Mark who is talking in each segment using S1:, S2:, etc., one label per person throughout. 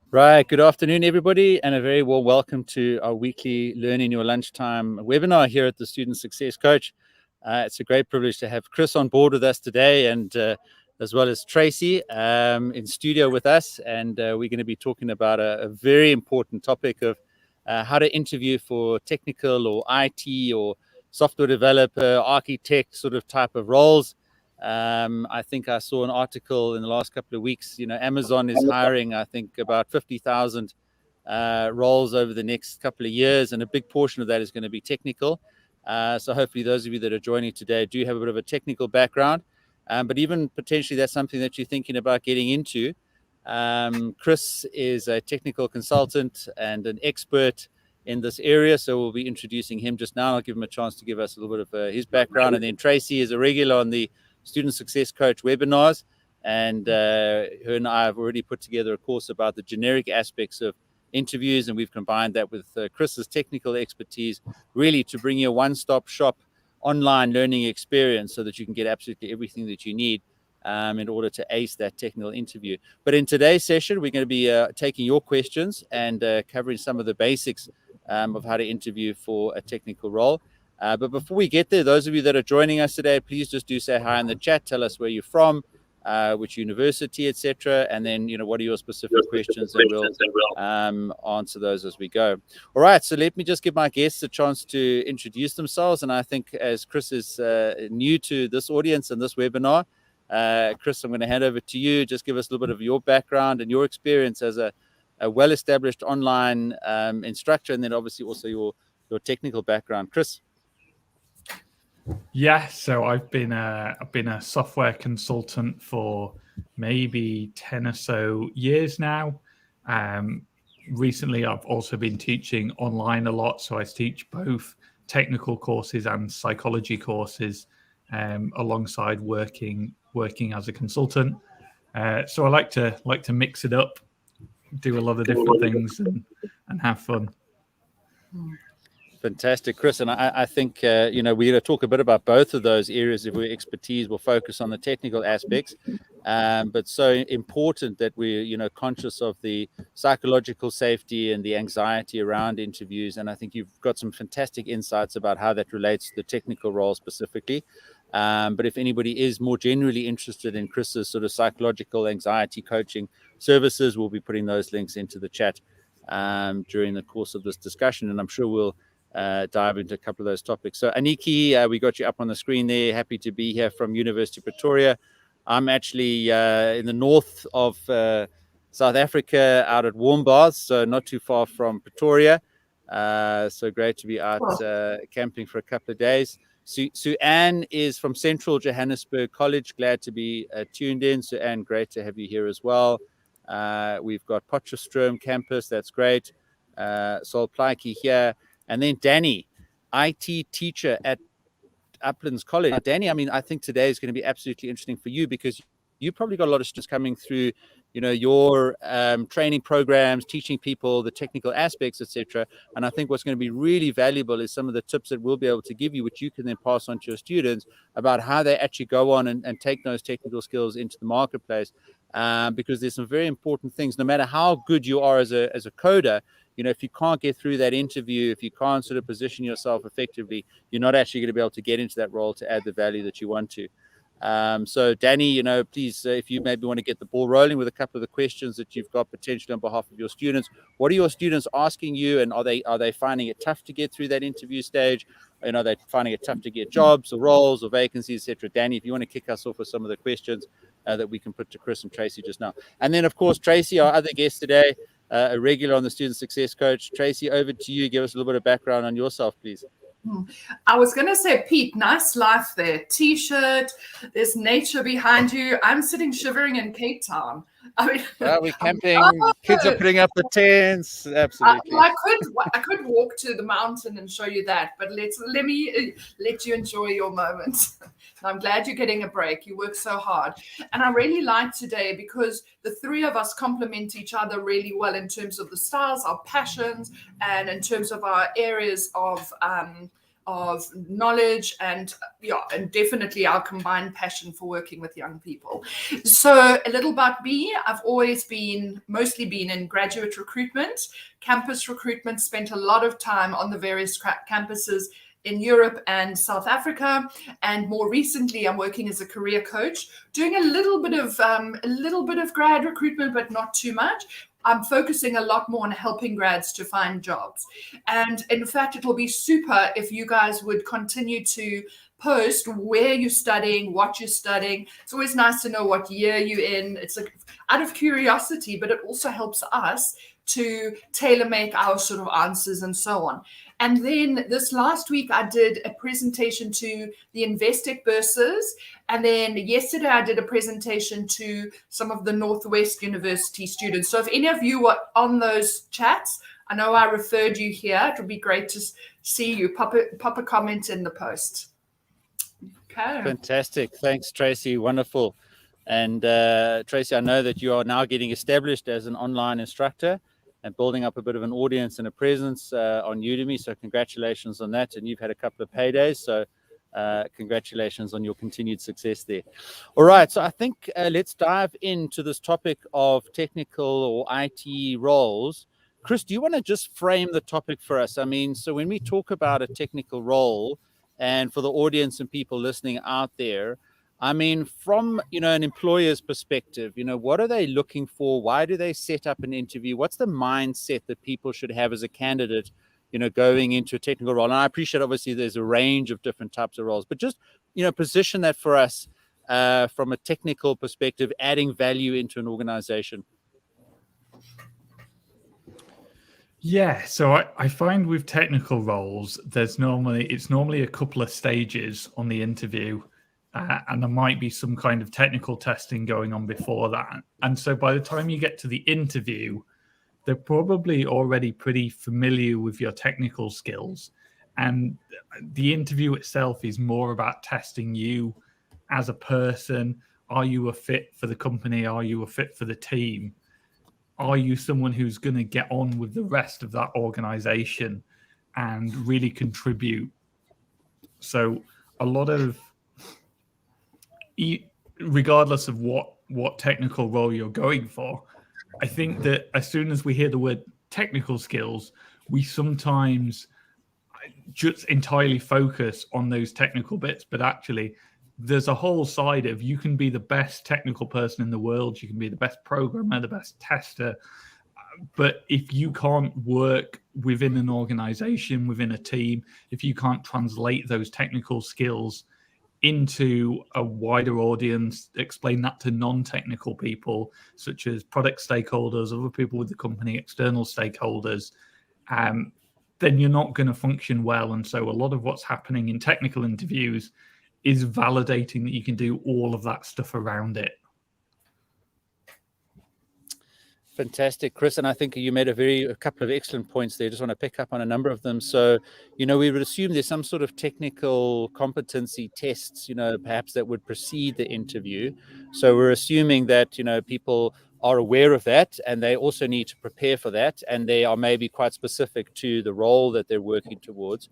S1: Right. Good afternoon, everybody, and a very warm welcome to our weekly Learn in Your Lunchtime webinar here at the Student Success Coach. It's a great privilege to have Chris on board with us today, and as well as Tracey in studio with us. And we're going to be talking about a very important topic of how to interview for technical or IT or software developer, architect sort of type of roles. I think I saw an article in the last couple of weeks. Amazon is hiring, I think, about 50,000 roles over the next couple of years, and a big portion of that is going to be technical. So hopefully those of you that are joining today do have a bit of a technical background, but even potentially that's something that you're thinking about getting into. Chris is a technical consultant and an expert in this area, so we'll be introducing him just now. I'll give him a chance to give us a little bit of his background, and then Tracey is a regular on the Student Success Coach webinars, and her and I have already put together a course about the generic aspects of interviews, and we've combined that with Chris's technical expertise, really to bring you a one-stop shop online learning experience so that you can get absolutely everything that you need in order to ace that technical interview. But in today's session, we're going to be taking your questions and covering some of the basics of how to interview for a technical role. But before we get there, those of you that are joining us today, please just do say hi in the chat. Tell us where you're from, which university, etc. And then, what are your specific questions, and we'll answer those as we go. All right, so let me just give my guests a chance to introduce themselves. And I think as Chris is new to this audience and this webinar, Chris, I'm going to hand over to you. Just give us a little bit of your background and your experience as a well-established online instructor, and then obviously also your technical background. Chris.
S2: Yeah, so I've been a software consultant for maybe 10 or so years now. Recently, I've also been teaching online a lot, so I teach both technical courses and psychology courses alongside working as a consultant. So I like to mix it up, do a lot of different things, and have fun.
S1: Fantastic, Chris. And I think, we're going to talk a bit about both of those areas of where expertise will focus on the technical aspects. But so important that we're, conscious of the psychological safety and the anxiety around interviews. And I think you've got some fantastic insights about how that relates to the technical role specifically. But if anybody is more generally interested in Chris's sort of psychological anxiety coaching services, we'll be putting those links into the chat during the course of this discussion. And I'm sure we'll dive into a couple of those topics. So Aniki, we got you up on the screen there. Happy to be here from University of Pretoria. I'm actually in the north of South Africa, out at Warmbaths, so not too far from Pretoria. So great to be out camping for a couple of days. Sue-Ann is from Central Johannesburg College. Glad to be tuned in. Sue-Ann, great to have you here as well. We've got Potchefstroom campus. That's great. Sol Plaiki here. And then Danny, IT teacher at Uplands College. Now, Danny, I think today is going to be absolutely interesting for you because you probably got a lot of students coming through, your training programs, teaching people the technical aspects, etc. And I think what's going to be really valuable is some of the tips that we'll be able to give you, which you can then pass on to your students about how they actually go on and take those technical skills into the marketplace. Because there's some very important things, no matter how good you are as a coder, if you can't get through that interview, if you can't sort of position yourself effectively, you're not actually going to be able to get into that role to add the value that you want to. So Danny, please, if you maybe want to get the ball rolling with a couple of the questions that you've got potentially on behalf of your students. What are your students asking you, and are they finding it tough to get through that interview stage? And are they finding it tough to get jobs or roles or vacancies, etc.? Danny, if you want to kick us off with some of the questions that we can put to Chris and Tracey just now. And then, of course, Tracey, our other guest today, a regular on the Student Success Coach. Tracey, over to you. Give us a little bit of background on yourself, please.
S3: I was going to say, Pete, nice life there. T-shirt, there's nature behind you. I'm sitting shivering in Cape Town.
S1: We're camping. Kids are putting up the tents. Absolutely.
S3: I could walk to the mountain and show you that, but let me let you enjoy your moment. I'm glad you're getting a break. You work so hard. And I really like today because the three of us complement each other really well in terms of the styles, our passions, and in terms of our areas of of knowledge and definitely our combined passion for working with young people. So a little about me. I've always mostly been in graduate recruitment, campus recruitment, spent a lot of time on the various campuses in Europe and South Africa, and more recently, I'm working as a career coach, doing a little bit of grad recruitment, but not too much. I'm focusing a lot more on helping grads to find jobs, and in fact, it will be super if you guys would continue to post where you're studying, what you're studying. It's always nice to know what year you're in. It's like out of curiosity, but it also helps us to tailor make our sort of answers and so on. And then this last week, I did a presentation to the Investec bursars. And then yesterday, I did a presentation to some of the Northwest University students. So if any of you were on those chats, I know I referred you here. It would be great to see you. Pop a comment in the post. Okay.
S1: Fantastic. Thanks, Tracey. Wonderful. And Tracey, I know that you are now getting established as an online instructor and building up a bit of an audience and a presence on Udemy. So congratulations on that. And you've had a couple of paydays. So congratulations on your continued success there. All right. So I think let's dive into this topic of technical or IT roles. Chris, do you want to just frame the topic for us? I mean, so when we talk about a technical role, and for the audience and people listening out there, I mean, from, an employer's perspective, what are they looking for? Why do they set up an interview? What's the mindset that people should have as a candidate, going into a technical role? And I appreciate, obviously, there's a range of different types of roles, but just, position that for us from a technical perspective, adding value into an organization.
S2: Yeah, so I find with technical roles, it's normally a couple of stages on the interview. And there might be some kind of technical testing going on before that. And so by the time you get to the interview, they're probably already pretty familiar with your technical skills. And the interview itself is more about testing you as a person. Are you a fit for the company? Are you a fit for the team? Are you someone who's going to get on with the rest of that organization and really contribute? So a lot of, regardless of what technical role you're going for, I think that as soon as we hear the word technical skills, we sometimes just entirely focus on those technical bits, but actually there's a whole side of, you can be the best technical person in the world, you can be the best programmer, the best tester, but if you can't work within an organization, within a team, if you can't translate those technical skills into a wider audience, explain that to non-technical people, such as product stakeholders, other people with the company, external stakeholders, then you're not going to function well. And so a lot of what's happening in technical interviews is validating that you can do all of that stuff around it.
S1: Fantastic, Chris. And I think you made a couple of excellent points there. Just want to pick up on a number of them. So, we would assume there's some sort of technical competency tests, perhaps that would precede the interview. So we're assuming that, people are aware of that and they also need to prepare for that. And they are maybe quite specific to the role that they're working towards.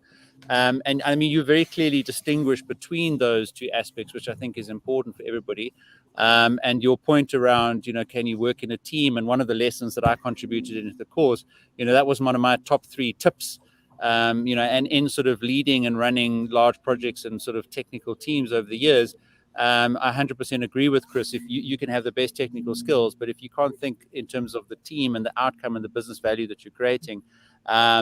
S1: And I mean, you very clearly distinguish between those two aspects, which I think is important for everybody. And your point around, can you work in a team? And one of the lessons that I contributed into the course, that was one of my top 3 tips, and in sort of leading and running large projects and sort of technical teams over the years. I 100% agree with Chris. If you can have the best technical skills, but if you can't think in terms of the team and the outcome and the business value that you're creating,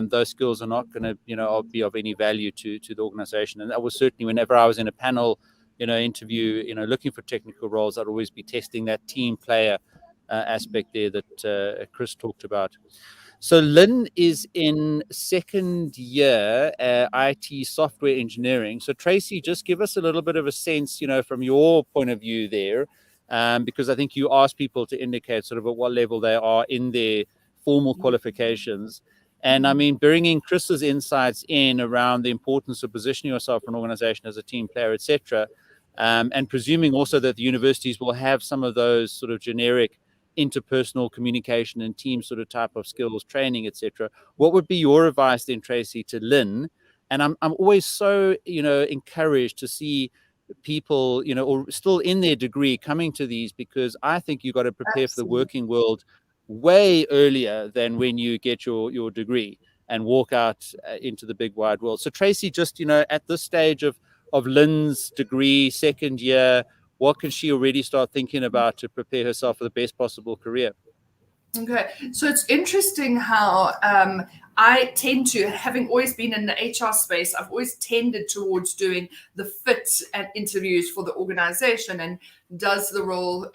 S1: those skills are not going to, be of any value to the organization. And that was certainly whenever I was in a panel, interview, looking for technical roles, I'd always be testing that team player aspect there that Chris talked about. So Lynn is in second year IT software engineering. So Tracey, just give us a little bit of a sense, from your point of view there, because I think you asked people to indicate sort of at what level they are in their formal qualifications. And I mean, bringing Chris's insights in around the importance of positioning yourself in an organization as a team player, etc., and presuming also that the universities will have some of those sort of generic interpersonal communication and team sort of type of skills training, etc. What would be your advice then, Tracey, to Lynn? And I'm always so, encouraged to see people, or still in their degree coming to these, because I think you've got to prepare for the working world way earlier than when you get your degree and walk out into the big wide world. So Tracey, just, at this stage of Lynn's degree, second year, what can she already start thinking about to prepare herself for the best possible career?
S3: Okay, so it's interesting how I tend to, having always been in the HR space, I've always tended towards doing the fit and interviews for the organization, and does the role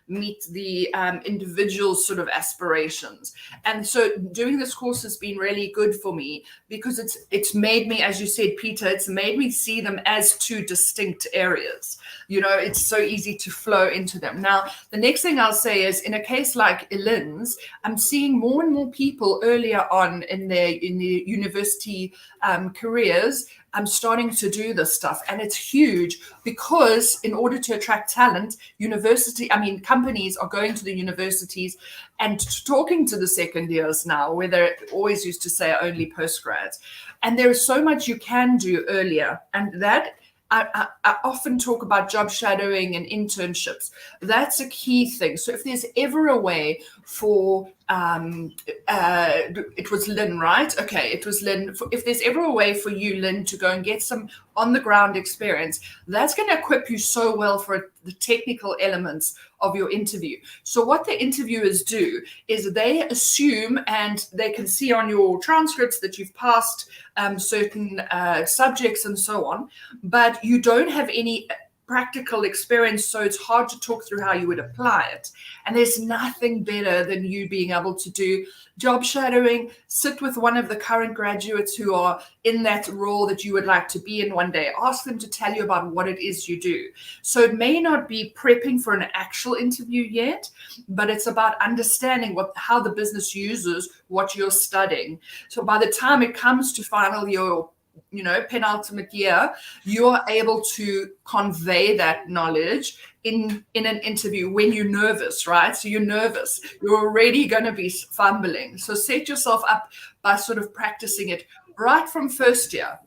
S3: meet the individual's sort of aspirations. And so doing this course has been really good for me, because it's made me, as you said, Peter, it's made me see them as two distinct areas. It's so easy to flow into them. Now, the next thing I'll say is, in a case like Lynn's, I'm seeing more and more people earlier on in their university careers, I'm starting to do this stuff. And it's huge, because in order to attract talent, companies are going to the universities and talking to the second years now, where they always used to say only postgrads. And there is so much you can do earlier. And that I often talk about job shadowing and internships. That's a key thing. So if there's ever a way for, it was Lynn, right? Okay, it was Lynn. If there's ever a way for you, Lynn, to go and get some on-the-ground experience, that's going to equip you so well for the technical elements of your interview. So what the interviewers do is they assume, and they can see on your transcripts, that you've passed certain subjects and so on, but you don't have any practical experience, so it's hard to talk through how you would apply it. And there's nothing better than you being able to do job shadowing, sit with one of the current graduates who are in that role that you would like to be in one day, ask them to tell you about what it is you do. So it may not be prepping for an actual interview yet, but it's about understanding how the business uses what you're studying. So by the time it comes to final year, penultimate year, you're able to convey that knowledge in an interview when you're nervous, right? So you're nervous. You're already going to be fumbling. So set yourself up by sort of practicing it right from first year.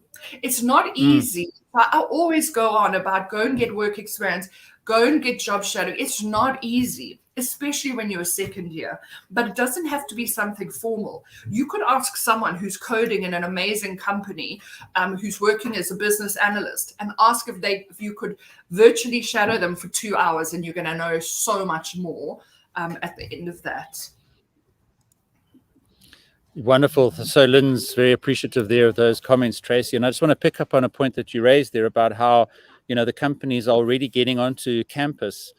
S3: It's not easy. I always go on about go and get work experience, go and get job shadowing. It's not easy, especially when you're a second year, but it doesn't have to be something formal. You could ask someone who's coding in an amazing company, who's working as a business analyst, and ask if you could virtually shadow them for 2 hours, and you're going to know so much more at the end of that.
S1: Wonderful. So Lynn's very appreciative there of those comments, Tracey. And I just want to pick up on a point that you raised there about how, the companies are already getting onto campus,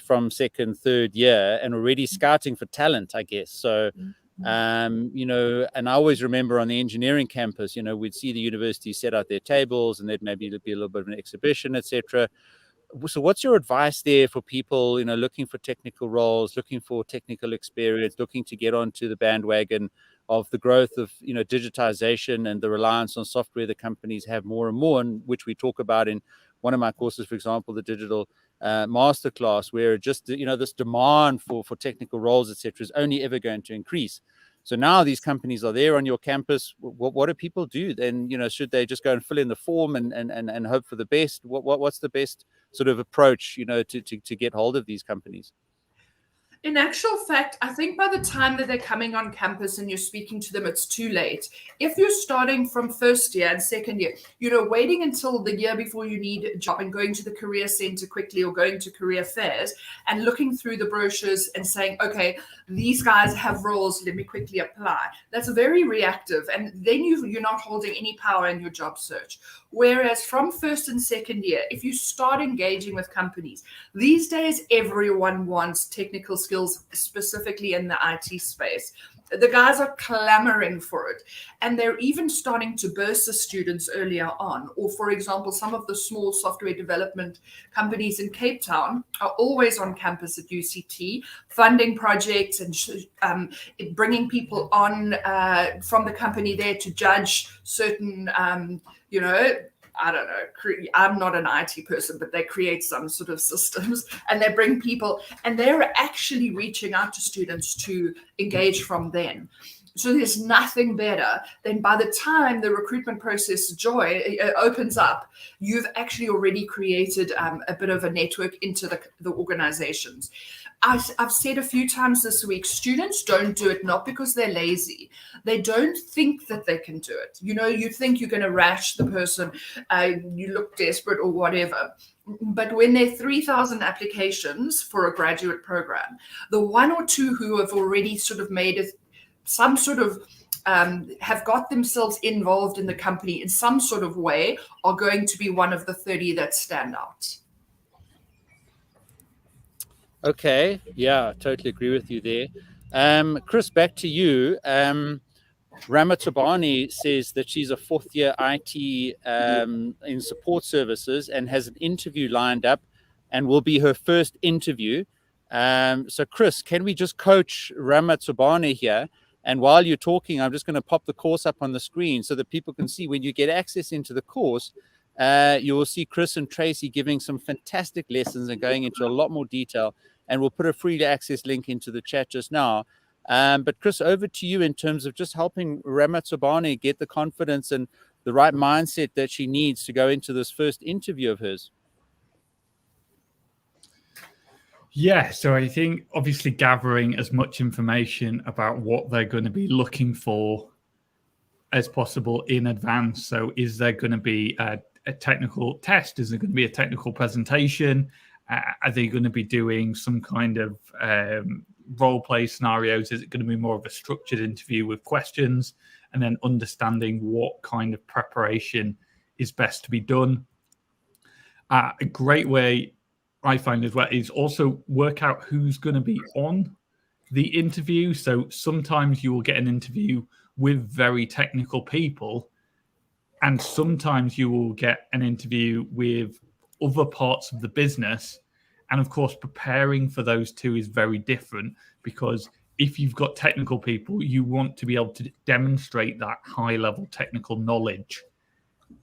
S1: from second, third year, and already scouting for talent, I guess. So, and I always remember on the engineering campus, we'd see the university set out their tables, and there'd maybe be a little bit of an exhibition, etc. So what's your advice there for people, looking for technical roles, looking for technical experience, looking to get onto the bandwagon of the growth of, digitization and the reliance on software that companies have more and more, and which we talk about in one of my courses, for example, the digital masterclass, where just, this demand for technical roles, etc., is only ever going to increase. So now these companies are there on your campus. What do people do then? Should they just go and fill in the form and hope for the best? What's the best sort of approach, to get hold of these companies?
S3: In actual fact, I think by the time that they're coming on campus and you're speaking to them, it's too late. If you're starting from first year and second year, waiting until the year before you need a job and going to the career center quickly, or going to career fairs and looking through the brochures and saying, okay, these guys have roles, let me quickly apply. That's very reactive. And then you're not holding any power in your job search. Whereas from first and second year, if you start engaging with companies, these days, everyone wants technical skills, specifically in the IT space. The guys are clamoring for it. And they're even starting to burst the students earlier on. Or, for example, some of the small software development companies in Cape Town are always on campus at UCT, funding projects and bringing people on from the company there to judge certain, I don't know, I'm not an IT person, but they create some sort of systems, and they bring people, and they're actually reaching out to students to engage from then. So there's nothing better than by the time the recruitment process opens up, you've actually already created a bit of a network into the organizations. I've said a few times this week, students don't do it not because they're lazy. They don't think that they can do it. You know, you think you're going to rash the person, you look desperate or whatever. But when there are 3,000 applications for a graduate program, the one or two who have already sort of made some sort of have got themselves involved in the company in some sort of way are going to be one of the 30 that stand out.
S1: Okay, yeah, I totally agree with you there. Chris, back to you. Ramatabani says that she's a fourth-year IT in support services and has an interview lined up and will be her first interview. So, Chris, can we just coach Ramatabani here? And while you're talking, I'm just going to pop the course up on the screen so that people can see when you get access into the course. You will see Chris and Tracey giving some fantastic lessons and going into a lot more detail. And we'll put a free access link into the chat just now. But Chris, over to you in terms of just helping Ramatabani get the confidence and the right mindset that she needs to go into this first interview of hers.
S2: Yeah, so I think obviously gathering as much information about what they're going to be looking for as possible in advance. So is there going to be a technical test? Is there going to be a technical presentation? Are they going to be doing some kind of role play scenarios? Is it going to be more of a structured interview with questions and then understanding what kind of preparation is best to be done? A great way I find as well is also work out who's going to be on the interview. So sometimes you will get an interview with very technical people, and sometimes you will get an interview with other parts of the business. And of course, preparing for those two is very different, because if you've got technical people, you want to be able to demonstrate that high level technical knowledge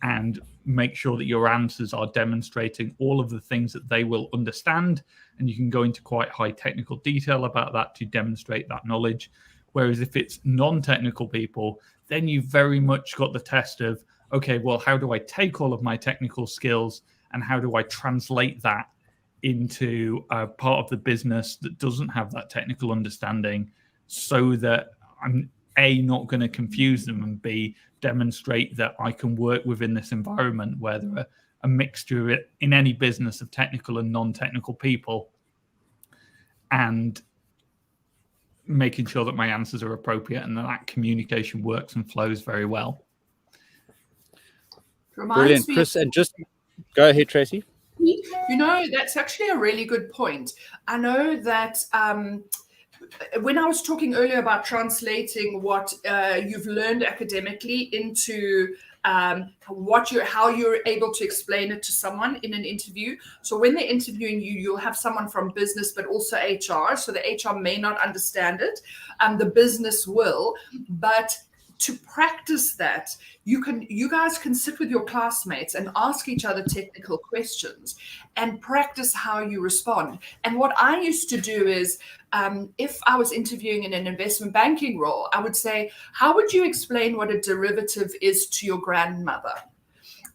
S2: and make sure that your answers are demonstrating all of the things that they will understand. And you can go into quite high technical detail about that to demonstrate that knowledge. Whereas if it's non-technical people, then you've very much got the test of, okay, well, how do I take all of my technical skills and how do I translate that into a part of the business that doesn't have that technical understanding, so that I'm A, not going to confuse them, and B, demonstrate that I can work within this environment where there are a mixture in any business of technical and non-technical people, and making sure that my answers are appropriate and that communication works and flows very well.
S1: Brilliant, Chris. And just go ahead, Tracey.
S3: You know, that's actually a really good point. I know that when I was talking earlier about translating what you've learned academically into how you're able to explain it to someone in an interview. So when they're interviewing you, you'll have someone from business, but also HR. So the HR may not understand it, the business will, but to practice that, you guys can sit with your classmates and ask each other technical questions and practice how you respond. And what I used to do is, if I was interviewing in an investment banking role, I would say, how would you explain what a derivative is to your grandmother?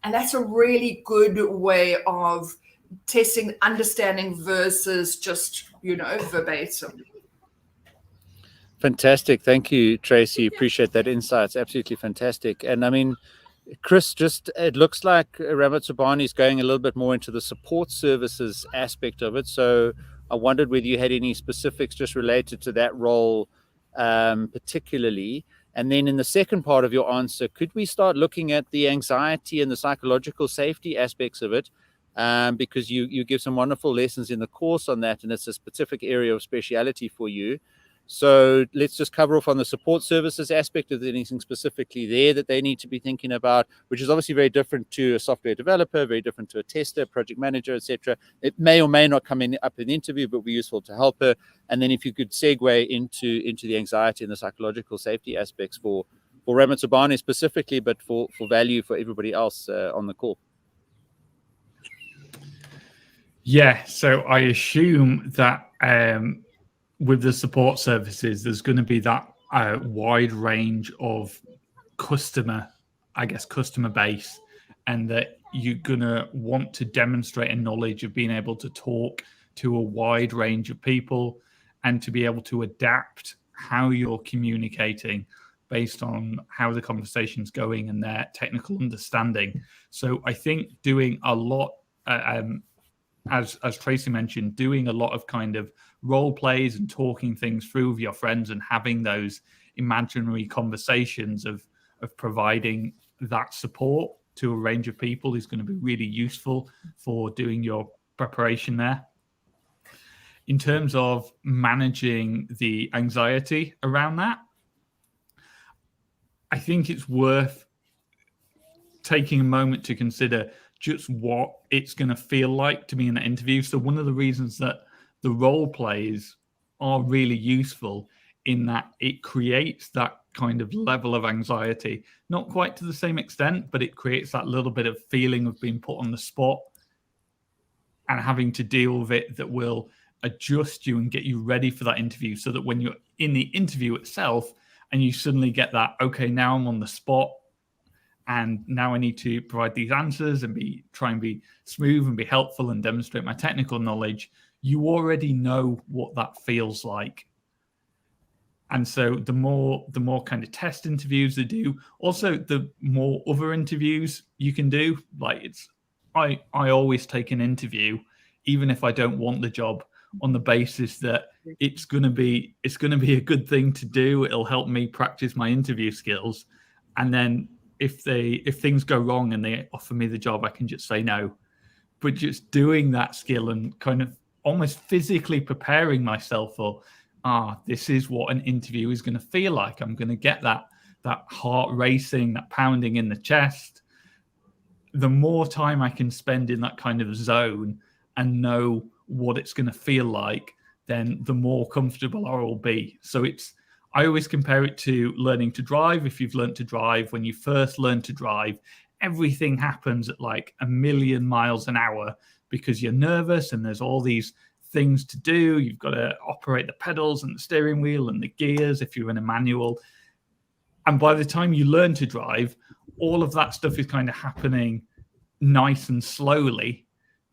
S3: And that's a really good way of testing understanding versus just, verbatim.
S1: Fantastic. Thank you, Tracey. Appreciate that insight. It's absolutely fantastic. And I mean, Chris, it looks like Ramatabani is going a little bit more into the support services aspect of it. So I wondered whether you had any specifics just related to that role particularly. And then in the second part of your answer, could we start looking at the anxiety and the psychological safety aspects of it? Because you give some wonderful lessons in the course on that, and it's a specific area of speciality for you. So let's just cover off on the support services aspect. Is there anything specifically there that they need to be thinking about, which is obviously very different to a software developer, very different to a tester, project manager, etc. It may or may not come up in the interview, but be useful to help her. And then if you could segue into the anxiety and the psychological safety aspects for Ramatabani specifically, but for value for everybody else on the call.
S2: Yeah, so I assume that with the support services, there's going to be that a wide range of customer base, and that you're gonna want to demonstrate a knowledge of being able to talk to a wide range of people and to be able to adapt how you're communicating based on how the conversation's going and their technical understanding. So I think doing a lot, as Tracey mentioned, doing a lot of kind of role plays and talking things through with your friends and having those imaginary conversations of providing that support to a range of people is going to be really useful for doing your preparation there. In terms of managing the anxiety around that, I think it's worth taking a moment to consider just what it's going to feel like to be in that interview. So one of the reasons that the role plays are really useful in that it creates that kind of level of anxiety, not quite to the same extent, but it creates that little bit of feeling of being put on the spot and having to deal with it, that will adjust you and get you ready for that interview, so that when you're in the interview itself and you suddenly get that, okay, now I'm on the spot and now I need to provide these answers and try and be smooth and be helpful and demonstrate my technical knowledge, you already know what that feels like. And so the more kind of test interviews they do, also the more other interviews you can do. Like I always take an interview, even if I don't want the job, on the basis that it's gonna be a good thing to do. It'll help me practice my interview skills. And then if things go wrong and they offer me the job, I can just say no. But just doing that skill and kind of almost physically preparing myself for, this is what an interview is going to feel like. I'm going to get that heart racing, that pounding in the chest. The more time I can spend in that kind of zone and know what it's going to feel like, then the more comfortable I will be. So I always compare it to learning to drive. If you've learned to drive, when you first learn to drive, everything happens at like 1,000,000 miles an hour because you're nervous and there's all these things to do. You've got to operate the pedals and the steering wheel and the gears if you're in a manual. And by the time you learn to drive, all of that stuff is kind of happening nice and slowly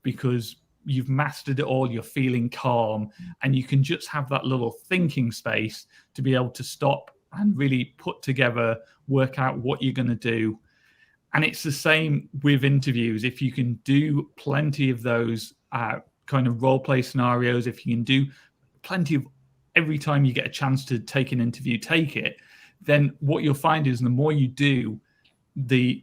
S2: because you've mastered it all, you're feeling calm, and you can just have that little thinking space to be able to stop and really put together, work out what you're going to do. And it's the same with interviews. If you can do plenty of those kind of role play scenarios, if you can do plenty of every time you get a chance to take an interview, take it, then what you'll find is the more you do, the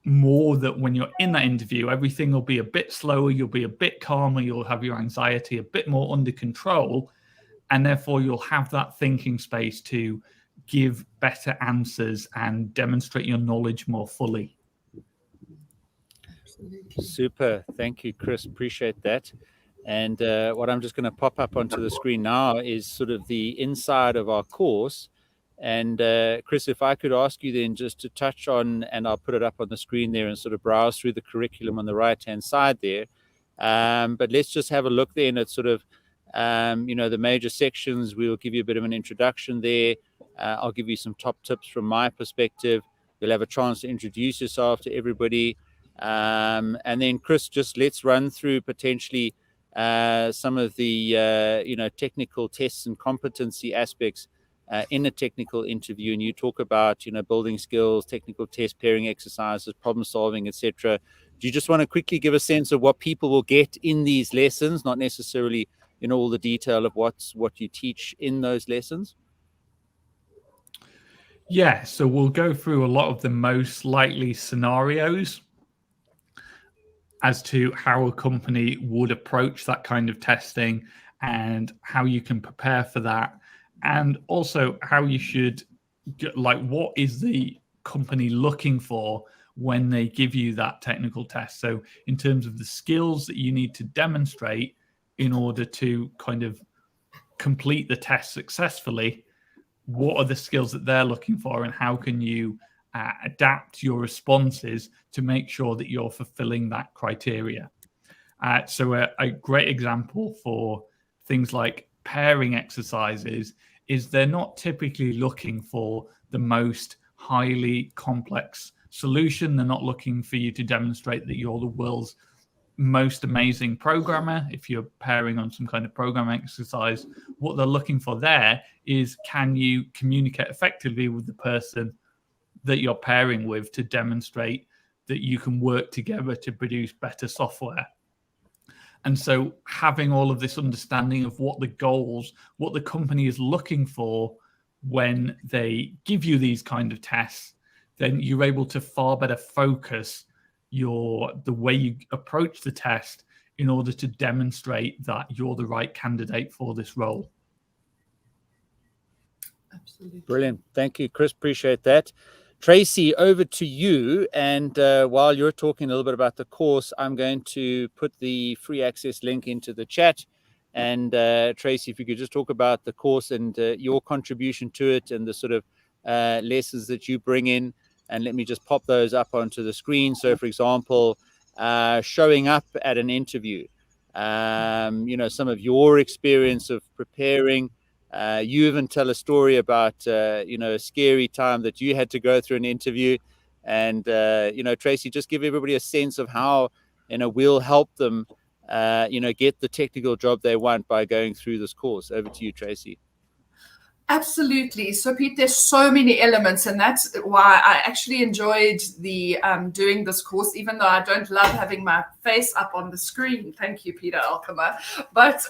S2: more that when you're in that interview, everything will be a bit slower, you'll be a bit calmer, you'll have your anxiety a bit more under control, and therefore you'll have that thinking space to give better answers and demonstrate your knowledge more fully.
S1: Super. Thank you, Chris. Appreciate that. And what I'm just going to pop up onto the screen now is sort of the inside of our course. And Chris, if I could ask you then just to touch on, and I'll put it up on the screen there and sort of browse through the curriculum on the right-hand side there. But let's just have a look then at sort of, the major sections. We'll give you a bit of an introduction there. I'll give you some top tips from my perspective. You'll have a chance to introduce yourself to everybody. And then, Chris, just let's run through potentially some of the, technical tests and competency aspects in a technical interview. And you talk about, building skills, technical test, pairing exercises, problem solving, etc. Do you just want to quickly give a sense of what people will get in these lessons, not necessarily all the detail of what you teach in those lessons?
S2: Yeah, so we'll go through a lot of the most likely scenarios as to how a company would approach that kind of testing and how you can prepare for that. And also how you should, what is the company looking for when they give you that technical test? So in terms of the skills that you need to demonstrate in order to kind of complete the test successfully, what are the skills that they're looking for, and how can you adapt your responses to make sure that you're fulfilling that criteria? So a great example for things like pairing exercises is they're not typically looking for the most highly complex solution. They're not looking for you to demonstrate that you're the world's most amazing programmer. If you're pairing on some kind of programming exercise, what they're looking for there is, can you communicate effectively with the person that you're pairing with to demonstrate that you can work together to produce better software? And so having all of this understanding of what the goals, what the company is looking for when they give you these kind of tests, then you're able to far better focus the way you approach the test in order to demonstrate that you're the right candidate for this role.
S3: Absolutely.
S1: Brilliant. Thank you, Chris. Appreciate that. Tracey, over to you. And while you're talking a little bit about the course, I'm going to put the free access link into the chat. And Tracey, if you could just talk about the course and your contribution to it and the sort of lessons that you bring in. And let me just pop those up onto the screen. So, for example, showing up at an interview, some of your experience of preparing. You even tell a story about, a scary time that you had to go through an interview. And, Tracey, just give everybody a sense of how, we'll help them, get the technical job they want by going through this course. Over to you, Tracey.
S3: Absolutely. So, Pete, there's so many elements, and that's why I actually enjoyed the doing this course, even though I don't love having my face up on the screen. Thank you, Peter Alkema. But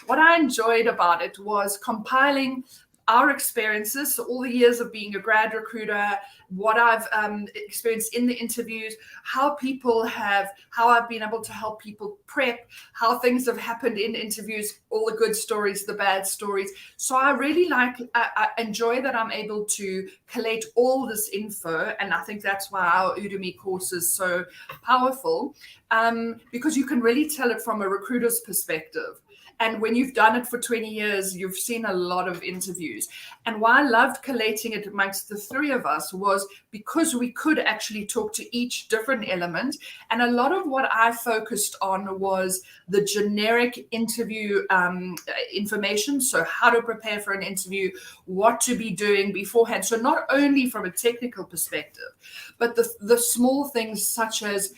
S3: what I enjoyed about it was compiling our experiences, so all the years of being a grad recruiter, what I've experienced in the interviews, how I've been able to help people prep, how things have happened in interviews, all the good stories, the bad stories. So I really I enjoy that I'm able to collate all this info. And I think that's why our Udemy course is so powerful, because you can really tell it from a recruiter's perspective. And when you've done it for 20 years, you've seen a lot of interviews. And why I loved collating it amongst the three of us was because we could actually talk to each different element. And a lot of what I focused on was the generic interview information. So how to prepare for an interview, what to be doing beforehand. So not only from a technical perspective, but the small things such as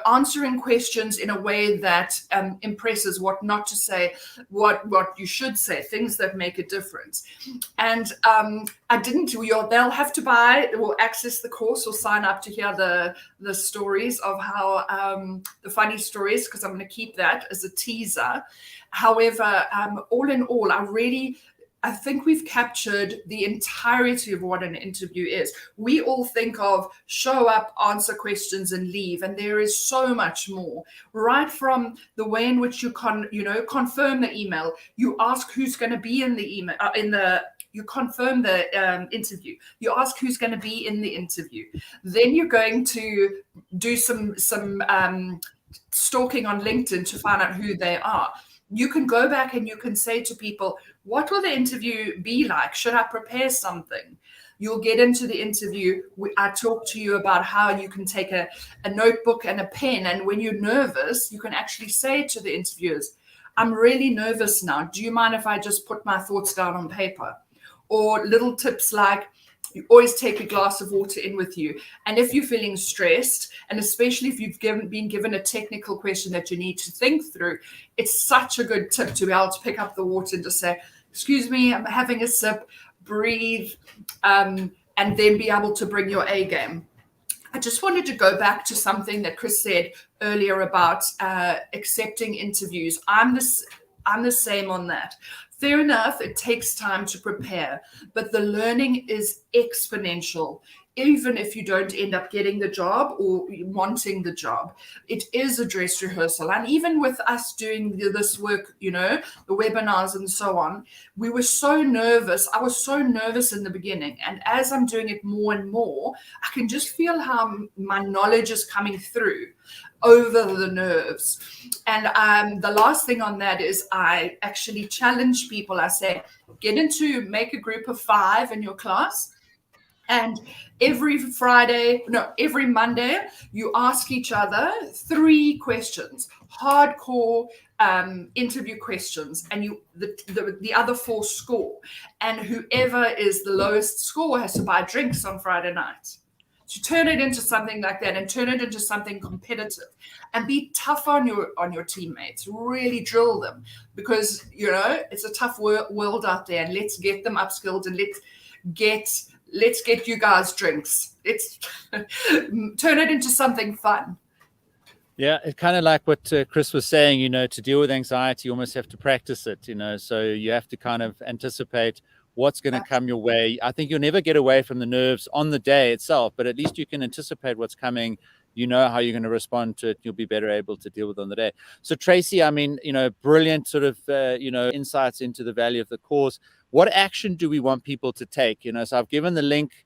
S3: answering questions in a way that impresses, what not to say, what you should say, things that make a difference. And they'll have to buy or access the course or sign up to hear the stories of how the funny stories, because I'm going to keep that as a teaser. However, all in all, I think we've captured the entirety of what an interview is. We all think of show up, answer questions, and leave. And there is so much more, right from the way in which you confirm the email. You ask who's going to be in the email, you confirm the interview. You ask who's going to be in the interview. Then you're going to do some stalking on LinkedIn to find out who they are. You can go back and you can say to people, what will the interview be like? Should I prepare something? You'll get into the interview. I talk to you about how you can take a notebook and a pen. And when you're nervous, you can actually say to the interviewers, I'm really nervous now. Do you mind if I just put my thoughts down on paper? Or little tips like, you always take a glass of water in with you. And if you're feeling stressed, and especially if you've been given a technical question that you need to think through, it's such a good tip to be able to pick up the water and just say, excuse me, I'm having a sip, breathe, and then be able to bring your A game. I just wanted to go back to something that Chris said earlier about accepting interviews. I'm the same on that. Fair enough, it takes time to prepare, but the learning is exponential. Even if you don't end up getting the job or wanting the job, it is a dress rehearsal. And even with us doing this work, the webinars and so on, we were so nervous. I was so nervous in the beginning. And as I'm doing it more and more, I can just feel how my knowledge is coming through over the nerves. And the last thing on that is I actually challenge people. I say, make a group of 5 in your class. And every Monday, you ask each other 3 questions, hardcore interview questions, and the other 4 score. And whoever is the lowest score has to buy drinks on Friday night. To turn it into something like that and turn it into something competitive and be tough on your teammates, really drill them, because it's a tough world out there, and let's get them upskilled, and let's get you guys drinks. Let's turn it into something fun.
S1: Yeah, it's kind of like what Chris was saying, to deal with anxiety, you almost have to practice it, so you have to kind of anticipate what's going to come your way. I think you'll never get away from the nerves on the day itself, but at least you can anticipate what's coming. You know how you're going to respond to it. You'll be better able to deal with it on the day. So Tracey, I mean, brilliant sort of, insights into the value of the course. What action do we want people to take? So I've given the link,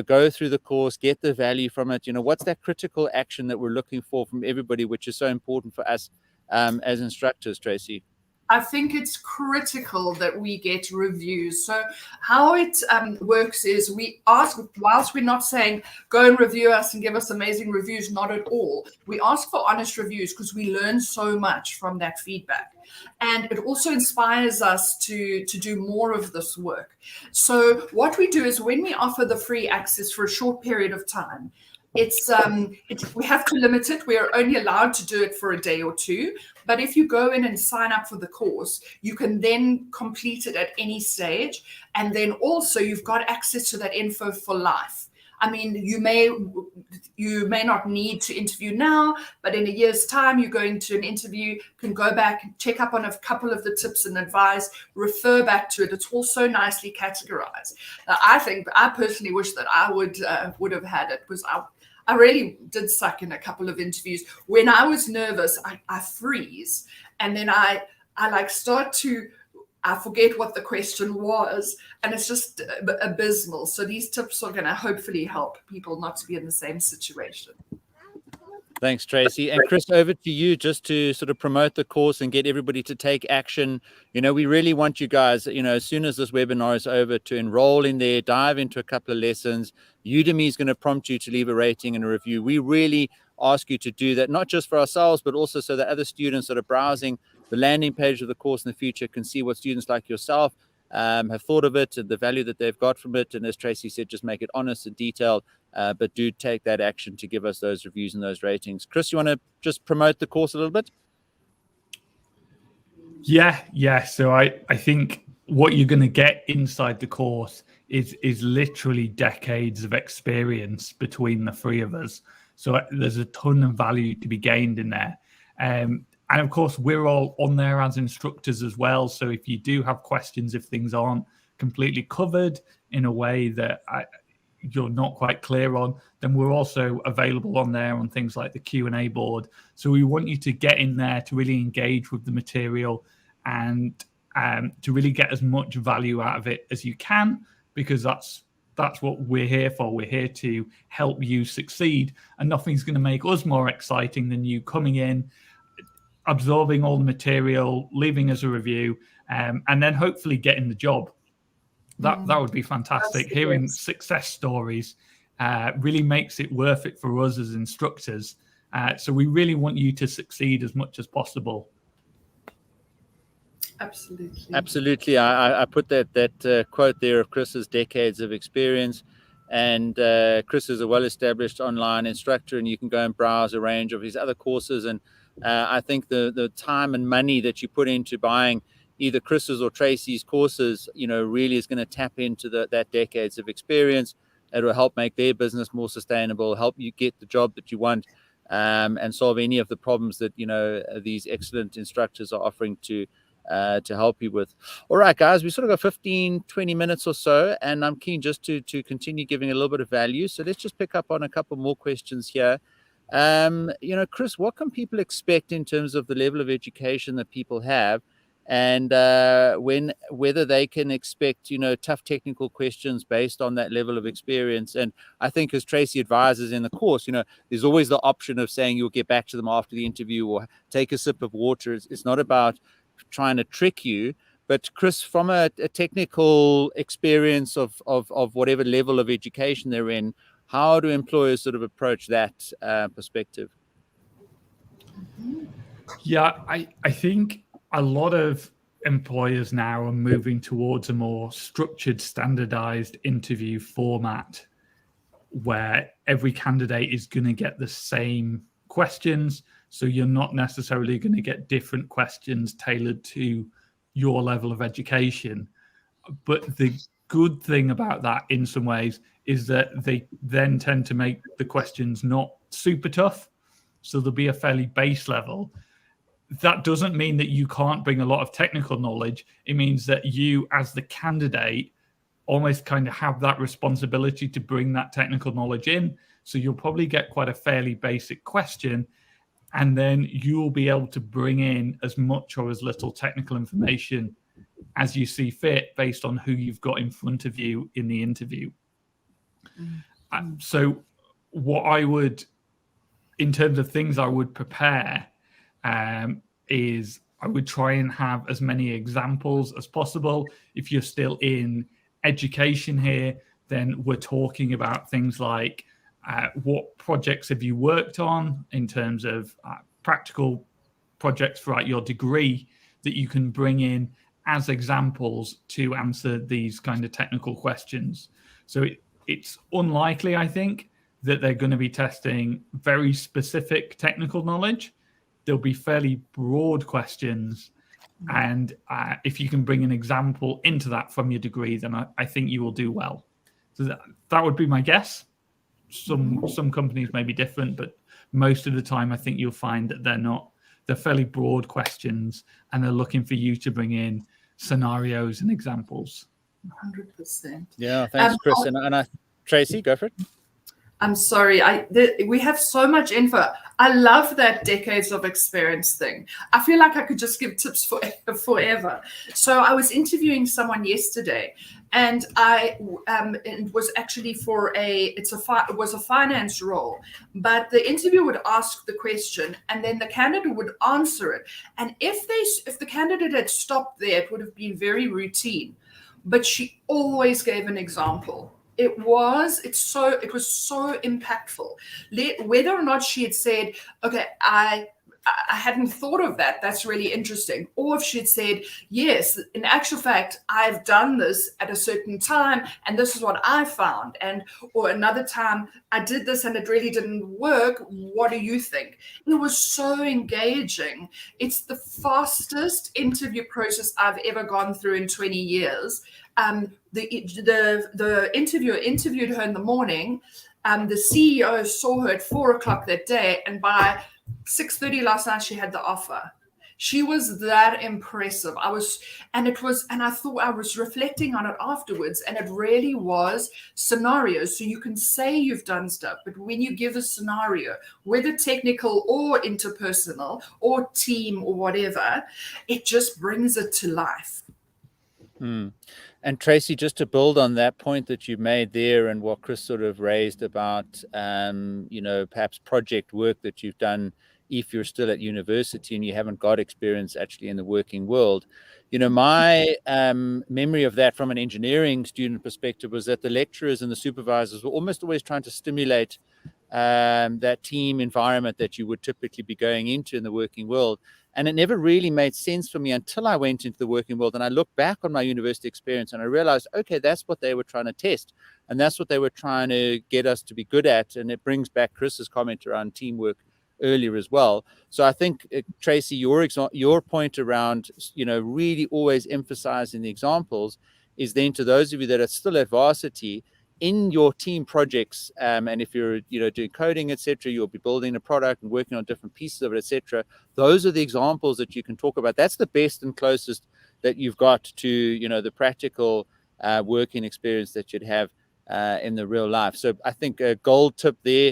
S1: go through the course, get the value from it. What's that critical action that we're looking for from everybody, which is so important for us as instructors, Tracey?
S3: I think it's critical that we get reviews. So how it works is we ask, whilst we're not saying go and review us and give us amazing reviews, not at all. We ask for honest reviews because we learn so much from that feedback. And it also inspires us to do more of this work. So what we do is when we offer the free access for a short period of time, we have to limit it. We are only allowed to do it for a day or 2. But if you go in and sign up for the course, you can then complete it at any stage. And then also you've got access to that info for life. I mean, you may not need to interview now, but in a year's time, you're going to an interview, can go back, check up on a couple of the tips and advice, refer back to it. It's all so nicely categorized. Now, I personally wish that I would have had it, because I really did suck in a couple of interviews. When I was nervous, I freeze. And then I forget what the question was, and it's just abysmal. So these tips are going to hopefully help people not to be in the same situation.
S1: Thanks, Tracey. And Chris, over to you, just to sort of promote the course and get everybody to take action. We really want you guys, as soon as this webinar is over, to enroll in there, dive into a couple of lessons. Udemy is going to prompt you to leave a rating and a review. We really ask you to do that, not just for ourselves, but also so that other students that are browsing the landing page of the course in the future can see what students like yourself have thought of it and the value that they've got from it. And as Tracey said, just make it honest and detailed, but do take that action to give us those reviews and those ratings. Chris, you want to just promote the course a little bit?
S2: Yeah. So I think what you're going to get inside the course is literally decades of experience between the 3 of us. So there's a ton of value to be gained in there. And of course, we're all on there as instructors as well. So if you do have questions, if things aren't completely covered in a way that you're not quite clear on, then we're also available on there on things like the Q&A board. So we want you to get in there to really engage with the material and to really get as much value out of it as you can, because that's what we're here for. We're here to help you succeed, and nothing's going to make us more exciting than you coming in, absorbing all the material, leaving us a review, and then hopefully getting the job. That would be fantastic. Hearing success stories really makes it worth it for us as instructors. So we really want you to succeed as much as possible.
S3: Absolutely.
S1: I put that quote there of Chris's decades of experience. And Chris is a well-established online instructor, and you can go and browse a range of his other courses. And I think the time and money that you put into buying either Chris's or Tracey's courses, really is going to tap into that decades of experience. It will help make their business more sustainable, help you get the job that you want, and solve any of the problems that these excellent instructors are offering to help you with. All right, guys, we sort of got 15-20 minutes or so, and I'm keen just to continue giving a little bit of value. So let's just pick up on a couple more questions here. Chris, what can people expect in terms of the level of education that people have, and whether they can expect tough technical questions based on that level of experience? And I think, as Tracey advises in the course, there's always the option of saying you'll get back to them after the interview or take a sip of water. It's not about trying to trick you, But Chris, from a technical experience of whatever level of education they're in, how do employers sort of approach that perspective?
S2: Yeah, I think a lot of employers now are moving towards a more structured, standardized interview format where every candidate is going to get the same questions. So you're not necessarily going to get different questions tailored to your level of education. But the good thing about that in some ways is that they then tend to make the questions not super tough. So there'll be a fairly base level. That doesn't mean that you can't bring a lot of technical knowledge. It means that you, as the candidate, almost kind of have that responsibility to bring that technical knowledge in. So you'll probably get quite a fairly basic question, and then you'll be able to bring in as much or as little technical information as you see fit based on who you've got in front of you in the interview. So what I would, in terms of things I would prepare, is I would try and have as many examples as possible. If you're still in education here, then we're talking about things like what projects have you worked on in terms of practical projects throughout your degree that you can bring in as examples to answer these kind of technical questions. So it's unlikely, I think, that they're going to be testing very specific technical knowledge. There'll be fairly broad questions. And if you can bring an example into that from your degree, then I think you will do well. So that would be my guess. Some companies may be different, but most of the time I think you'll find that they're fairly broad questions and they're looking for you to bring in scenarios and examples.
S3: 100%.
S1: Yeah, thanks, Chris. And Tracey, go for it.
S3: I'm sorry, we have so much info. I love that decades of experience thing. I feel like I could just give tips forever. So I was interviewing someone yesterday, and it was actually it was a finance role, but the interviewer would ask the question, and then the candidate would answer it. And if the candidate had stopped there, it would have been very routine. But she always gave an example. It was so impactful. Whether or not she had said, okay, I hadn't thought of that, that's really interesting. Or if she had said, yes, in actual fact, I've done this at a certain time and this is what I found. Or another time I did this and it really didn't work. What do you think? It was so engaging. It's the fastest interview process I've ever gone through in 20 years. The interviewer interviewed her in the morning. The CEO saw her at 4:00 that day, and by 6:30 last night, she had the offer. She was that impressive. I thought, I was reflecting on it afterwards, and it really was scenarios. So you can say you've done stuff, but when you give a scenario, whether technical or interpersonal or team or whatever, it just brings it to life.
S1: And Tracey, just to build on that point that you made there and what Chris sort of raised about, perhaps project work that you've done if you're still at university and you haven't got experience actually in the working world. My memory of that from an engineering student perspective was that the lecturers and the supervisors were almost always trying to stimulate that team environment that you would typically be going into in the working world. And it never really made sense for me until I went into the working world and I looked back on my university experience and I realized, okay, that's what they were trying to test. And that's what they were trying to get us to be good at. And it brings back Chris's comment around teamwork earlier as well. So I think, Tracey, your point around, really always emphasizing the examples is then to those of you that are still at varsity, in your team projects, and if you're doing coding, etc., you'll be building a product and working on different pieces of it, etc. Those are the examples that you can talk about. That's the best and closest that you've got to the practical working experience that you'd have in the real life. So I think a gold tip there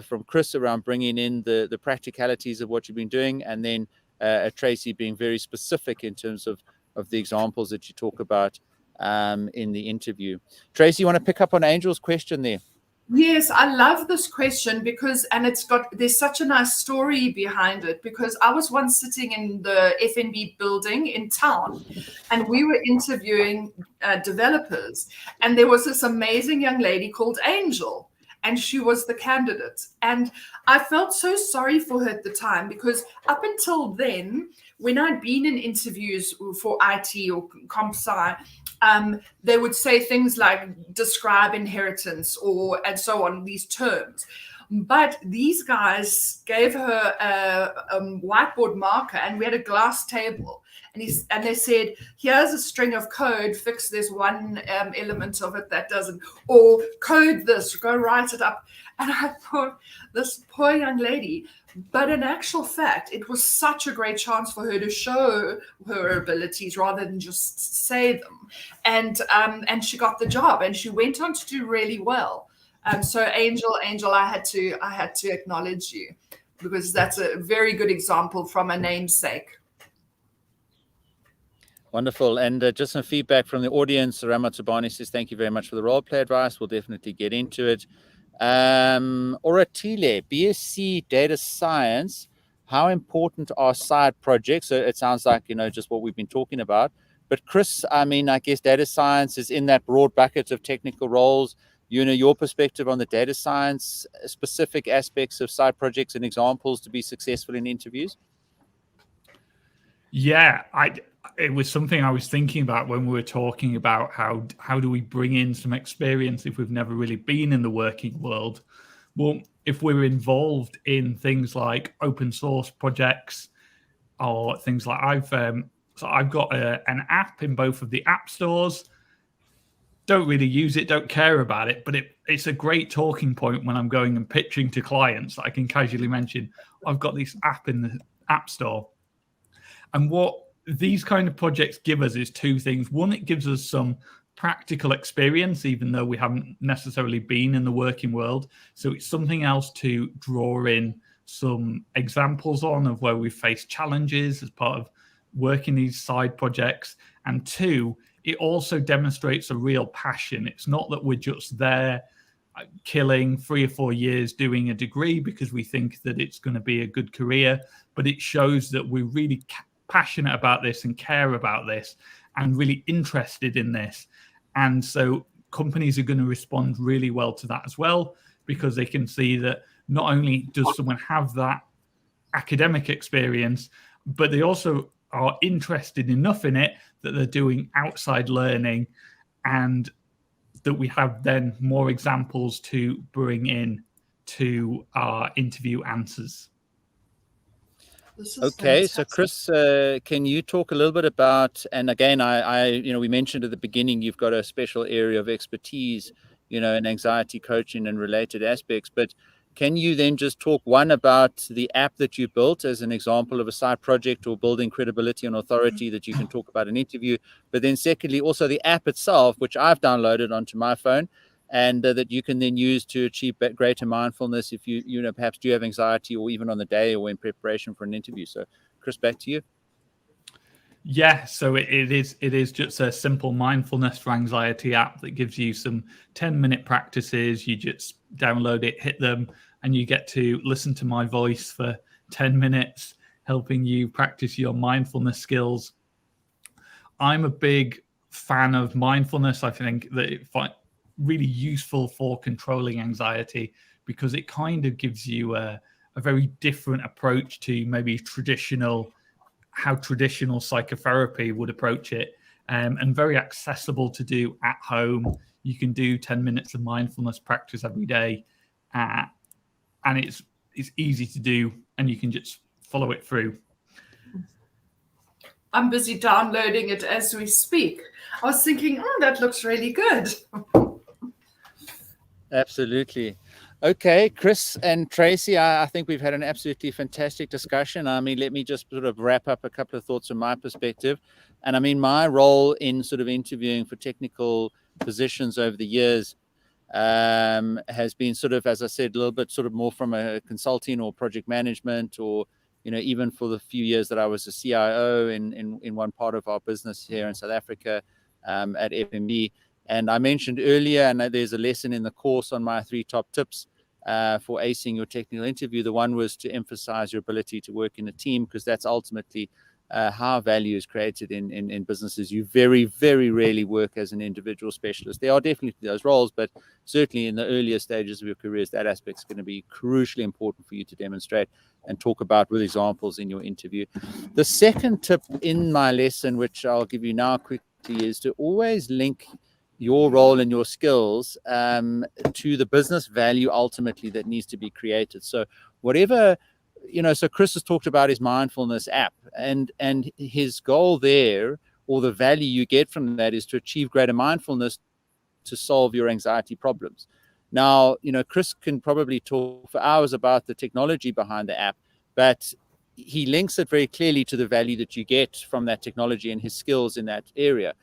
S1: from Chris around bringing in the practicalities of what you've been doing, and then Tracey being very specific in terms of the examples that you talk about in the interview. Tracey, you want to pick up on Angel's question there?
S3: Yes, I love this question because, and there's such a nice story behind it, because I was once sitting in the FNB building in town and we were interviewing developers, and there was this amazing young lady called Angel, and she was the candidate. And I felt so sorry for her at the time, because up until then, when I'd been in interviews for IT or comp sci, they would say things like describe inheritance and so on, these terms. But these guys gave her a whiteboard marker, and we had a glass table. And they said, here's a string of code, fix this one element of it that doesn't, or code this, go write it up. And I thought, this poor young lady. But in actual fact, it was such a great chance for her to show her abilities rather than just say them. And she got the job, and she went on to do really well. So Angel, I had to acknowledge you, because that's a very good example from a namesake.
S1: Wonderful. And just some feedback from the audience. Ramatsubani says, thank you very much for the role play advice. We'll definitely get into it. Oratile, BSc Data Science. How important are side projects? So it sounds like, just what we've been talking about. But Chris, I guess data science is in that broad bucket of technical roles. Your perspective on the data science specific aspects of side projects and examples to be successful in interviews?
S2: Yeah, it was something I was thinking about when we were talking about how do we bring in some experience if we've never really been in the working world. Well, if we're involved in things like open source projects or things like I've got an app in both of the app stores. Don't really use it, don't care about it, but it's a great talking point when I'm going and pitching to clients that I can casually mention, I've got this app in the app store. And what these kind of projects give us is two things. One, it gives us some practical experience, even though we haven't necessarily been in the working world. So it's something else to draw in some examples on of where we've faced challenges as part of working these side projects. And two, it also demonstrates a real passion. It's not that we're just there killing 3 or 4 years doing a degree because we think that it's going to be a good career, but it shows that we're really passionate about this and care about this and really interested in this. And so companies are going to respond really well to that as well, because they can see that not only does someone have that academic experience, but they also are interested enough in it that they're doing outside learning, and that we have then more examples to bring in to our interview answers.
S1: Okay, so Chris, can you talk a little bit about, and again, we mentioned at the beginning, you've got a special area of expertise, in anxiety coaching and related aspects, but can you then just talk about the app that you built as an example of a side project or building credibility and authority that you can talk about in an interview, but then secondly, also the app itself, which I've downloaded onto my phone, and that you can then use to achieve greater mindfulness if you perhaps do have anxiety, or even on the day or in preparation for an interview. So Chris, back to you.
S2: Yeah, so it is just a simple mindfulness for anxiety app that gives you some 10-minute practices. You just download it, hit them, and you get to listen to my voice for 10 minutes, helping you practice your mindfulness skills. I'm a big fan of mindfulness. I think that it's really useful for controlling anxiety, because it kind of gives you a very different approach to maybe how traditional psychotherapy would approach it, and very accessible to do at home. You can do 10 minutes of mindfulness practice every day, and it's easy to do, and you can just follow it through.
S3: I'm busy downloading it as we speak. I was thinking, that looks really good.
S1: Absolutely. Okay, Chris and Tracey, I think we've had an absolutely fantastic discussion. Let me just sort of wrap up a couple of thoughts from my perspective. And my role in sort of interviewing for technical positions over the years has been sort of, as I said, a little bit sort of more from a consulting or project management, or, even for the few years that I was a CIO in one part of our business here in South Africa at FNB. And I mentioned earlier, and there's a lesson in the course on my 3 top tips for acing your technical interview. The one was to emphasize your ability to work in a team, because that's ultimately how value is created in businesses. You very, very rarely work as an individual specialist. There are definitely those roles, but certainly in the earlier stages of your careers, that aspect is going to be crucially important for you to demonstrate and talk about with examples in your interview. The second tip in my lesson, which I'll give you now quickly, is to always link your role and your skills to the business value ultimately that needs to be created. So whatever, so Chris has talked about his mindfulness app, and his goal there, or the value you get from that, is to achieve greater mindfulness to solve your anxiety problems. Now, Chris can probably talk for hours about the technology behind the app, but he links it very clearly to the value that you get from that technology and his skills in that area.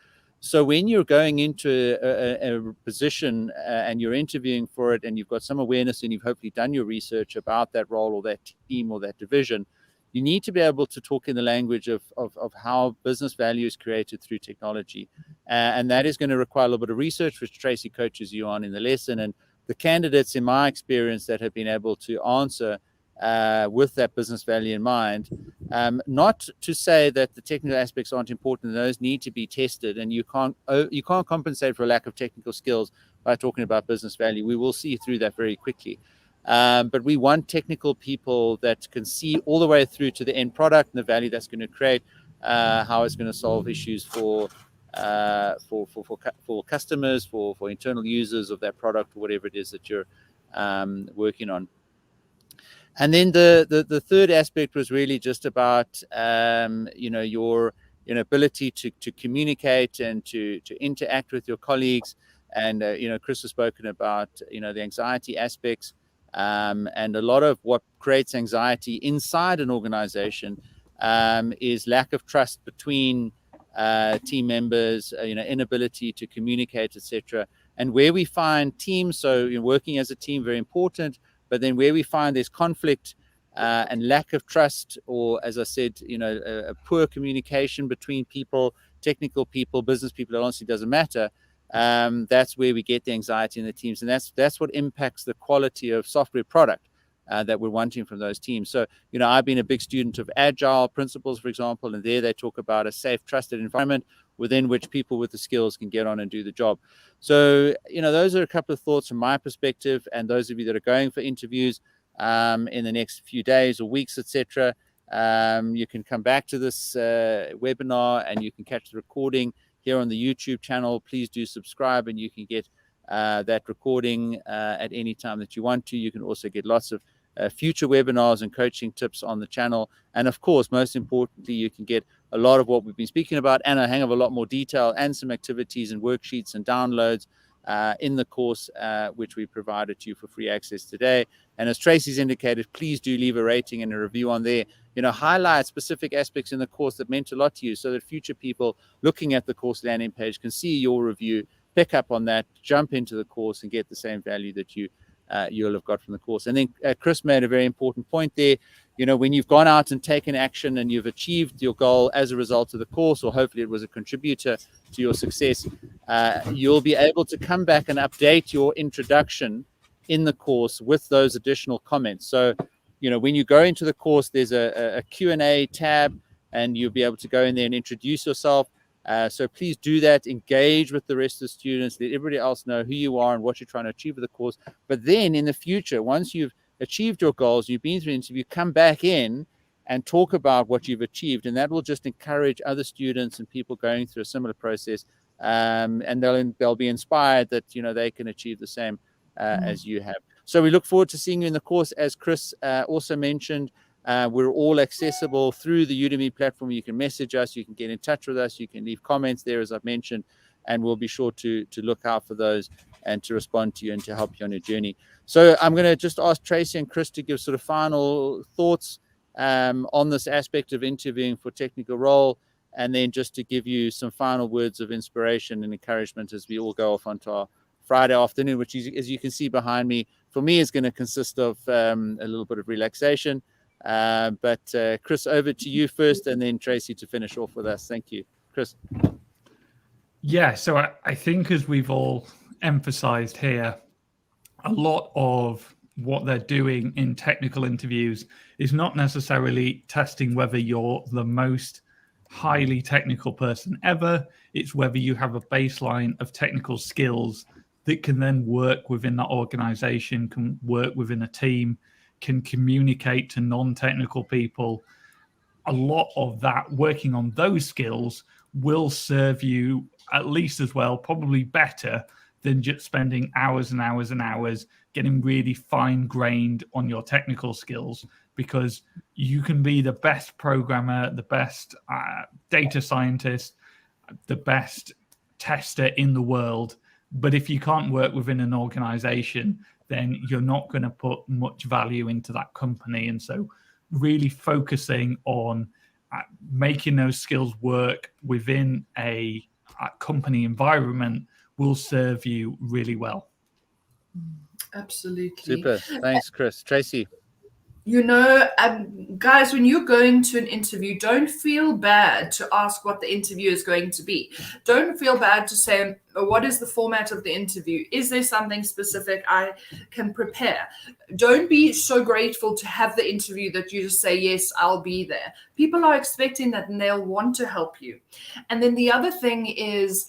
S1: So when you're going into a position and you're interviewing for it, and you've got some awareness and you've hopefully done your research about that role or that team or that division, you need to be able to talk in the language of how business value is created through technology. And that is going to require a little bit of research, which Tracey coaches you on in the lesson. And the candidates, in my experience, that have been able to answer with that business value in mind, not to say that the technical aspects aren't important, and those need to be tested, and you can't compensate for a lack of technical skills by talking about business value. We will see through that very quickly. But we want technical people that can see all the way through to the end product and the value that's going to create, how it's going to solve issues for customers, for internal users of that product, or whatever it is that you're working on. And then the third aspect was really just about your ability to communicate and to interact with your colleagues. And Chris has spoken about the anxiety aspects, and a lot of what creates anxiety inside an organization is lack of trust between team members, inability to communicate, etc. And where we find teams, so working as a team, very important. But then where we find there's conflict and lack of trust, or, as I said, a poor communication between people, technical people, business people, it honestly doesn't matter. That's where we get the anxiety in the teams. And that's what impacts the quality of software product that we're wanting from those teams. So, I've been a big student of agile principles, for example, and there they talk about a safe, trusted environment within which people with the skills can get on and do the job. So, those are a couple of thoughts from my perspective. And those of you that are going for interviews in the next few days or weeks, etc., you can come back to this webinar, and you can catch the recording here on the YouTube channel. Please do subscribe, and you can get that recording at any time that you want to. You can also get lots of future webinars and coaching tips on the channel. And of course, most importantly, you can get a lot of what we've been speaking about and a hang of a lot more detail, and some activities and worksheets and downloads in the course, which we provided to you for free access today. And as Tracey's indicated, please do leave a rating and a review on there. Highlight specific aspects in the course that meant a lot to you, so that future people looking at the course landing page can see your review, pick up on that, jump into the course, and get the same value that you'll have got from the course. And then Chris made a very important point there. When you've gone out and taken action and you've achieved your goal as a result of the course, or hopefully it was a contributor to your success, you'll be able to come back and update your introduction in the course with those additional comments. So, when you go into the course, there's a Q&A tab, and you'll be able to go in there and introduce yourself. So please do that. Engage with the rest of the students. Let everybody else know who you are and what you're trying to achieve with the course. But then in the future, once you've achieved your goals, you've been through an interview, come back in and talk about what you've achieved. And that will just encourage other students and people going through a similar process. And they'll be inspired that, they can achieve the same as you have. So we look forward to seeing you in the course. As Chris also mentioned, we're all accessible through the Udemy platform. You can message us, you can get in touch with us, you can leave comments there, as I've mentioned, and we'll be sure to look out for those and to respond to you and to help you on your journey. So I'm going to just ask Tracey and Chris to give sort of final thoughts on this aspect of interviewing for technical role, and then just to give you some final words of inspiration and encouragement as we all go off onto our Friday afternoon, which, as you can see behind me, for me is going to consist of a little bit of relaxation. But Chris, over to you first, and then Tracey to finish off with us. Thank you, Chris.
S2: Yeah, so I think, as we've all emphasized here, a lot of what they're doing in technical interviews is not necessarily testing whether you're the most highly technical person ever. It's whether you have a baseline of technical skills that can then work within that organization, can work within a team, can communicate to non-technical people. A lot of that, working on those skills, will serve you at least as well, probably better, than just spending hours and hours and hours getting really fine-grained on your technical skills, because you can be the best programmer, the best data scientist, the best tester in the world, but if you can't work within an organization, then you're not going to put much value into that company. And so really focusing on making those skills work within a company environment will serve you really well.
S3: Absolutely.
S1: Super. Thanks, Chris. Tracey.
S3: You know, guys, when you're going to an interview, don't feel bad to ask what the interview is going to be. Don't feel bad to say, what is the format of the interview? Is there something specific I can prepare? Don't be so grateful to have the interview that you just say, yes, I'll be there. People are expecting that and they'll want to help you. And then the other thing is,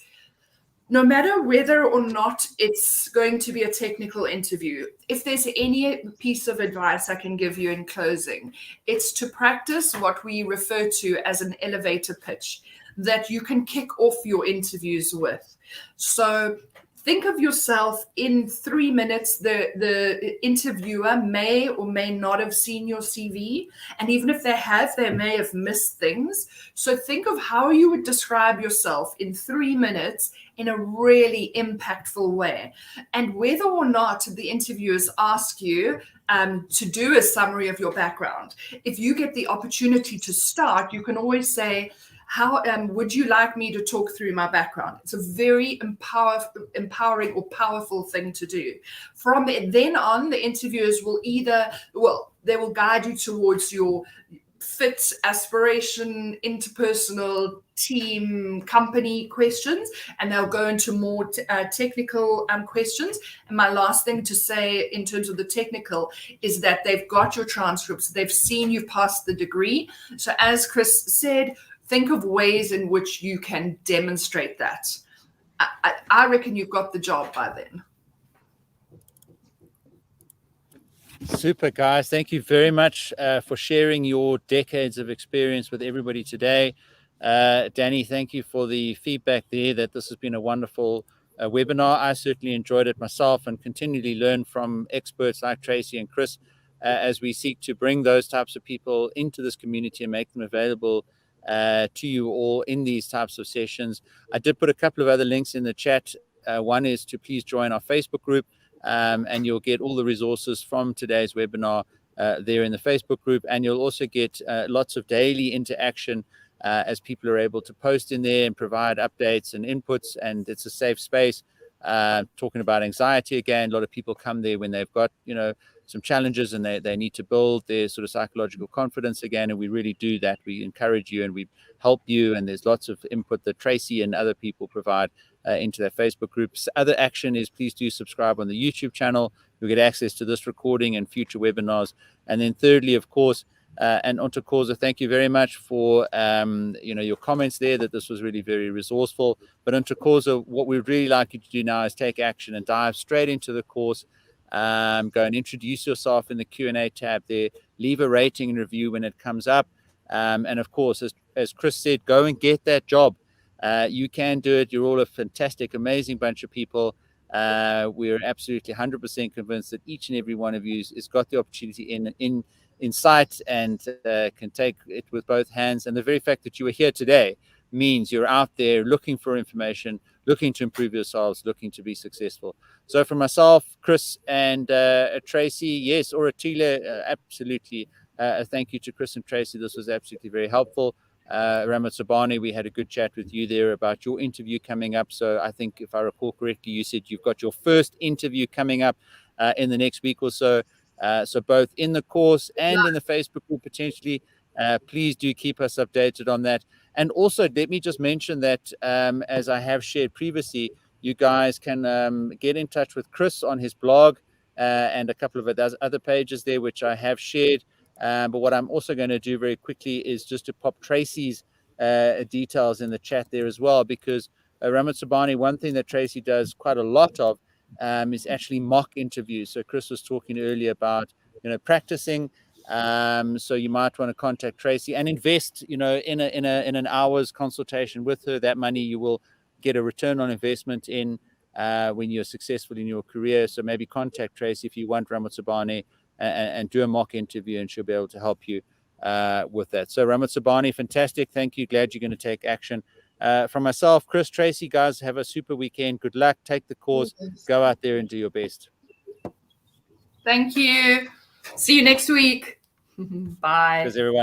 S3: no matter whether or not it's going to be a technical interview, if there's any piece of advice I can give you in closing, it's to practice what we refer to as an elevator pitch that you can kick off your interviews with. So think of yourself in 3 minutes. The interviewer may or may not have seen your CV. And even if they have, they may have missed things. So think of how you would describe yourself in 3 minutes in a really impactful way. And whether or not the interviewers ask you to do a summary of your background, if you get the opportunity to start, you can always say, how would you like me to talk through my background? It's a very empowering or powerful thing to do. From then on, the interviewers will they will guide you towards your fit, aspiration, interpersonal, team, company questions, and they'll go into more technical questions. And my last thing to say in terms of the technical is that they've got your transcripts, they've seen you pass the degree. So as Chris said, think of ways in which you can demonstrate that. I reckon you've got the job by then.
S1: Super, guys. Thank you very much for sharing your decades of experience with everybody today. Danny, thank you for the feedback there, that this has been a wonderful webinar. I certainly enjoyed it myself and continually learn from experts like Tracey and Chris as we seek to bring those types of people into this community and make them available to you all in these types of sessions. I did put a couple of other links in the chat. One is to please join our Facebook group, and you'll get all the resources from today's webinar there in the Facebook group. And you'll also get lots of daily interaction as people are able to post in there and provide updates and inputs. And it's a safe space. Talking about anxiety again, a lot of people come there when they've got, some challenges and they need to build their sort of psychological confidence again. And we really do that. We encourage you and we help you. And there's lots of input that Tracey and other people provide into their Facebook groups. Other action is please do subscribe on the YouTube channel. You'll get access to this recording and future webinars. And then thirdly, of course, and Ontokoza, thank you very much for your comments there, that this was really very resourceful. But Ontokoza, what we'd really like you to do now is take action and dive straight into the course. Go and introduce yourself in the Q&A tab there. Leave a rating and review when it comes up. And of course, as Chris said, go and get that job. You can do it. You're all a fantastic, amazing bunch of people. We're absolutely 100% convinced that each and every one of you has got the opportunity in sight and can take it with both hands. And the very fact that you are here today means you're out there looking for information, looking to improve yourselves, looking to be successful. So for myself, Chris, and Tracey, yes, or Atila, absolutely. Thank you to Chris and Tracey. This was absolutely very helpful. Ramatsabani, we had a good chat with you there about your interview coming up. So I think if I recall correctly, you said you've got your first interview coming up in the next week or so. So both in the course and in the Facebook group potentially. Please do keep us updated on that. And also, let me just mention that, as I have shared previously, you guys can get in touch with Chris on his blog and a couple of other pages there, which I have shared. But what I'm also going to do very quickly is just to pop Tracey's details in the chat there as well, because Ramatsubani, one thing that Tracey does quite a lot of is actually mock interviews. So Chris was talking earlier about, practicing. So you might want to contact Tracey and invest, in an hour's consultation with her. That money you will get a return on investment in when you're successful in your career. So maybe contact Tracey if you want Ramatsubani and do a mock interview, and she'll be able to help you with that. So Ramatsubani, fantastic. Thank you. Glad you're going to take action. From myself, Chris, Tracey, guys, have a super weekend. Good luck. Take the course. Go out there and do your best.
S3: Thank you. See you next week. Bye.
S1: Cheers, everyone.